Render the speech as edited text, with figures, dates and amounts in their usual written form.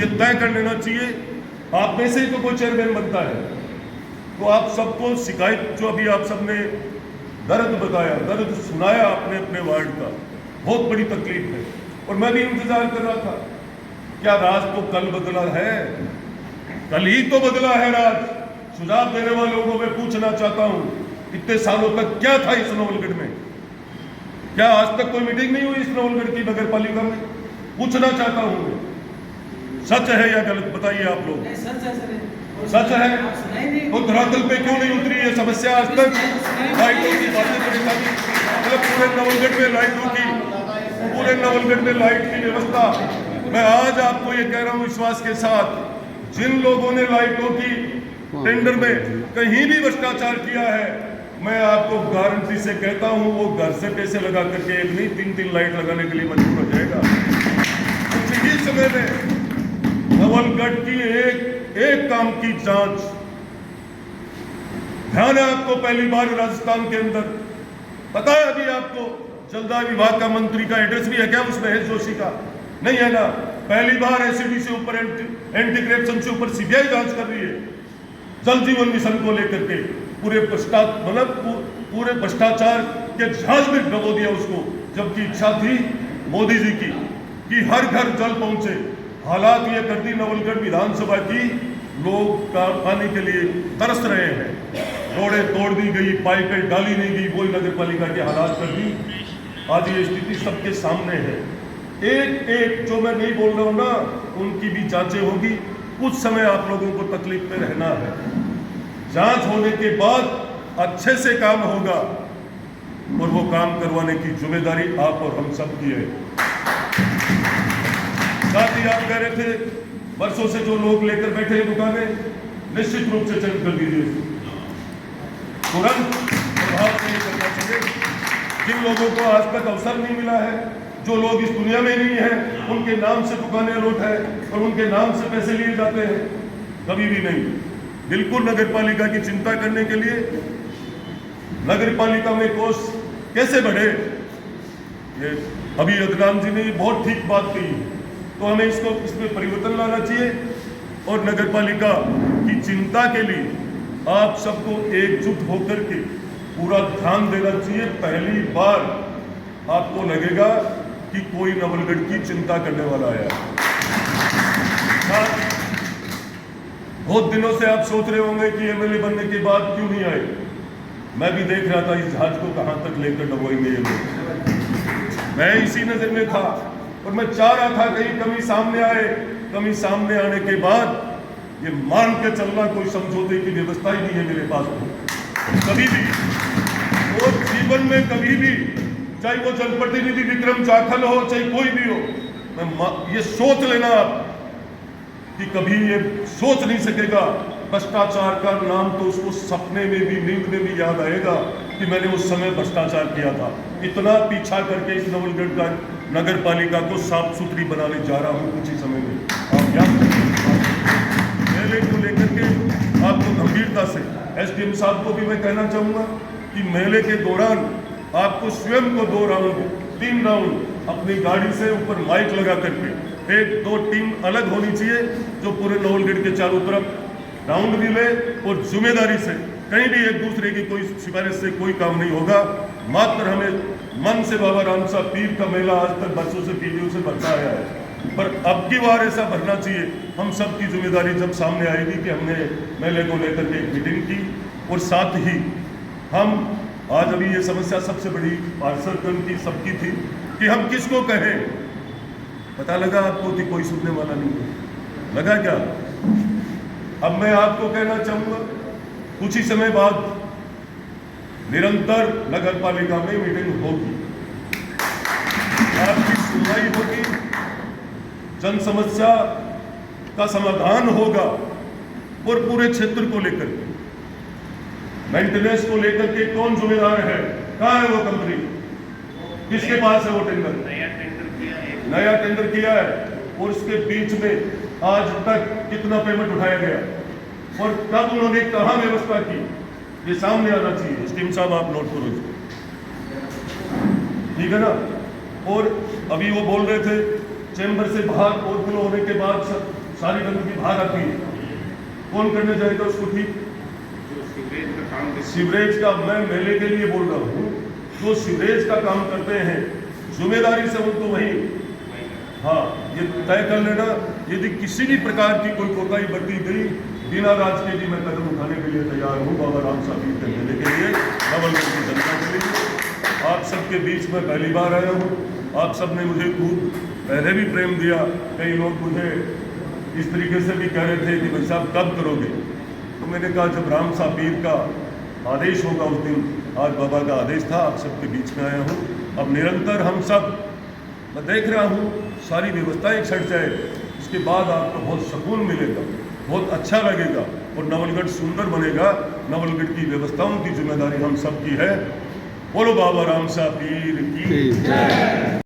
ये तय कर लेना चाहिए। आप में से ही तो कोई चेयरमैन बनता है, तो आप सबको शिकायत जो अभी आप सबने दर्द बताया, दर्द सुनाया अपने अपने वार्ड का, बहुत बड़ी तकलीफ है। और मैं भी इंतजार कर रहा था, क्या राज तो कल बदला है? कल ही तो बदला है राज। सुझाव देने वालों को मैं पूछना चाहता हूं, इतने सालों तक क्या था इस नवलगढ़ में? क्या आज तक कोई मीटिंग नहीं हुई इस नवलगढ़ की नगर पालिका में? पूछना चाहता हूं मैं, सच है या गलत बताइए आप लोग। सच है तो धरातल पे क्यों नहीं उतरी ये समस्या आज तक? लाइटों की बातें परेशानी, मतलब पूरे नवलगढ़ में लाइटों की, पूरे नवलगढ़ में लाइट की व्यवस्था। मैं आज आपको ये कह रहा हूं विश्वास के साथ, जिन लोगों ने लाइटों की टेंडर में कहीं भी भ्रष्टाचार किया है, मैं आपको गारंटी से कहता हूं वो घर से पैसे लगा करके एक नहीं 3-3 लाइट लगाने के लिए मजबूर हो जाएगा। कुछ ही समय में नवलगढ़ की एक काम की जांच, ध्यान है आपको, पहली बार राजस्थान के अंदर, पता है अभी आपको जलदाय विभाग का मंत्री का एड्रेस भी है क्या उसमें? है जोशी का नहीं है ना? पहली बार एसीबी से ऊपर एंटी करप्शन से ऊपर सीबीआई जांच कर रही है जल जीवन मिशन को लेकर के। पूरे पूरे भ्रष्टाचार के झांझ में डबो दिया उसको, जबकि इच्छा थी मोदी जी की कि हर घर जल पहुंचे। हालात ये कर दी नवलगढ़ विधानसभा की, लोग पानी के लिए तरस रहे हैं। रोडें तोड़ दी गई, पाइपें डाली नहीं गई, वही नगर पालिका के हालात कर दी। आज ये स्थिति सबके सामने है। एक एक जो मैं नहीं बोल रहा हूं ना, उनकी भी जांचें होगी। कुछ समय आप लोगों को तकलीफ में रहना है, जांच होने के बाद अच्छे से काम होगा, और वो काम करवाने की जिम्मेदारी आप और हम सब की है। साथ ही आप कह रहे थे वर्षों से जो लोग लेकर बैठे हैं दुकानें, निश्चित रूप से चेंज कर दीजिए, तुरंत प्रभाव से करना चाहिए। जिन लोगों को आज तक अवसर नहीं मिला है, जो लोग इस दुनिया में नहीं है, उनके नाम से दुकानें अलॉट है और उनके नाम से पैसे लिए जाते हैं, कभी भी नहीं। बिल्कुल नगर पालिका की चिंता करने के लिए नगर पालिका में कोष कैसे बढ़े, ये अभी अदनान जी ने बहुत ठीक बात कही, तो हमें इसमें परिवर्तन लाना चाहिए। और नगर पालिका की चिंता के लिए आप सबको एकजुट होकर के पूरा ध्यान देना चाहिए। पहली बार आपको लगेगा कि कोई नवलगढ़ की चिंता करने वाला है। बहुत दिनों से आप सोच रहे होंगे कि एमएलए बनने के बाद क्यों नहीं आए। मैं भी देख रहा था इस जहाज को कहां तक लेकर डबोएंगे ये लोग, मैं इसी नजर में था। और मैं चाह रहा था कहीं कमी सामने आए, कमी सामने आने के बाद ये मान के चलना कोई समझौते की व्यवस्था ही नहीं है मेरे पास कभी भी। और जीवन में कभी भी, चाहे वो जनप्रतिनिधि विक्रम जाखल हो, चाहे कोई भी हो, मैं ये सोच लेना आप कि कभी ये सोच नहीं सकेगा भ्रष्टाचार का नाम, तो उसको सपने में भी, नींद में भी याद आएगा कि मैंने उस समय भ्रष्टाचार किया था। इतना पीछा करके इस नवलगढ़ का नगर पालिका को साफ सुथरी बनाने जा रहा हूँ कुछ ही समय में। आप याद मेले को लेकर के आपको गंभीरता से, एसडीएम साहब को भी मैं कहना चाहूँगा कि मेले के दौरान आपको स्वयं को 2 राउंड 3 राउंड अपनी गाड़ी से ऊपर माइक लगा करके 1-2 टीम अलग होनी चाहिए, जो पूरे नवलगढ़ के चारों तरफ राउंड भी ले, और जिम्मेदारी से कहीं भी एक दूसरे की कोई सिफारिश से कोई काम नहीं होगा। मात्र हमें मन से बाबा राम साहब पीर का मेला आज तक बरसों से पीढ़ियों से भरता आया है, पर अब की बार ऐसा भरना चाहिए। हम सब की जिम्मेदारी जब सामने आएगी कि हमने मेले को लेकर के एक मीटिंग की, और साथ ही हम आज अभी ये समस्या सबसे बड़ी पार्षदगण की सबकी थी कि हम किसको कहें। पता लगा आपको कि कोई सुनने वाला नहीं है, लगा क्या? अब मैं आपको कहना चाहूँगा, कुछ ही समय बाद निरंतर नगर पालिका में मीटिंग होगी, आपकी सुनवाई होगी, जन समस्या का समाधान होगा, और पूरे क्षेत्र को लेकर के, मेंटेनेंस को लेकर के कौन जिम्मेदार है, कहाँ है वो कंपनी, किसके पास है वो टेंडर? नया टेंडर किया है, और उसके बीच में आज तक कितना पेमेंट उठाया गया और कब उन्होंने कहाँ व्यवस्था की, ये सामने आना चाहिए। स्टीम साहब आप नोट करो इसको, ठीक है ना? और अभी वो बोल रहे थे चैम्बर से बाहर ओवरफ्लो होने के बाद सारी गंदगी बाहर आती है। कौन करने जाएगा उसको ठीक? सीवरेज का मैं मेले के लिए बोल रहा हूँ, जो सीवरेज का काम करते हैं जिम्मेदारी से उनको वही, हाँ, ये तय कर लेना यदि किसी भी प्रकार की कोई कोताही बरती गई बिना राज के जी मैं कदम उठाने के लिए तैयार हूँ। बाबा राम साहब के मेले के लिए, नवलगढ़ की जनता के लिए। आप सबके बीच में पहली बार आया हूँ। आप सब ने मुझे खूब पहले भी प्रेम दिया। कई लोग मुझे इस तरीके से भी कह रहे थे कि भाई साहब कब करोगे, तो मैंने कहा जब राम साहब पीर का आदेश होगा उस दिन। आज बाबा का आदेश था, आप सबके बीच में आया हूँ। अब निरंतर हम सब, मैं देख रहा हूँ सारी व्यवस्थाएं छट जाए, इसके बाद आपको बहुत सुकून मिलेगा, बहुत अच्छा लगेगा और नवलगढ़ सुंदर बनेगा। नवलगढ़ की व्यवस्थाओं की जिम्मेदारी हम सब की है। बोलो बाबा राम साहब पीर की जय।